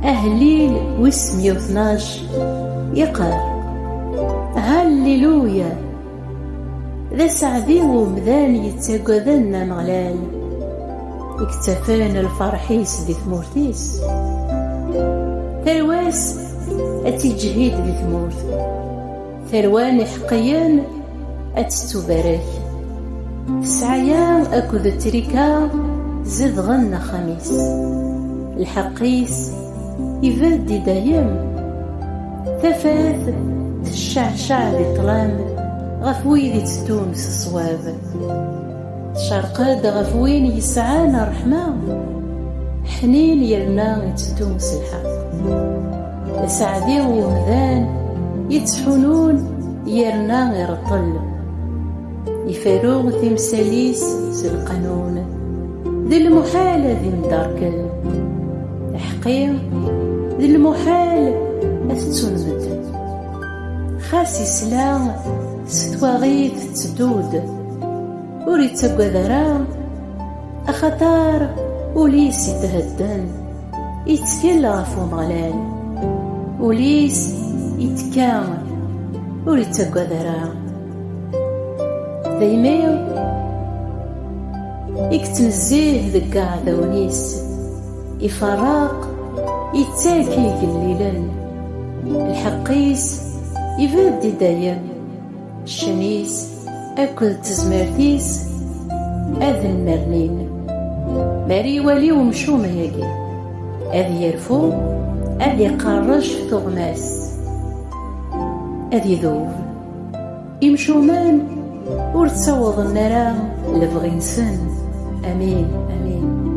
أهليل واسمي 12 يقال هاليلويا ذا سعدي ومذان يتقذن مغلال اكتفان الفرحيس دي ثمورتيس ثرواس أتجهيد دي ثمورت ثروان حقيان أتستبارك سعيان أكد التركة زد غن خميس الحقيس يفادي دايم ثفاث الشعشع لطلام غفويدي تستونس الصواب شرقاد غفوين يسعانا رحمة حنين يرنا يتستونس الحق سعدي ومذان يتحنون يرنا غير الطل يفاروغ تمساليس سالقانون ذي المحال ذي مداركل حقير ذي المحال أتتنمد خاس يسلا ستواغيث تسدود وريد تقوذرا أخطار وليس يتهدن يتكل غفو مغلال وليس يتكامل وريد تقوذرا ذيميو يكتنزيه ذقاع ذونيس يفراق يتاكي قليلا الحقيس يفادي دايم الشنيس أكل تزمرتيس أذن مرنين ماري والي ومشومة ياقي أذ يرفو أذ يقرش ثغماس أذ يذوب يمشومان ور تصوض النرام لبغي نسن. أمين آمين.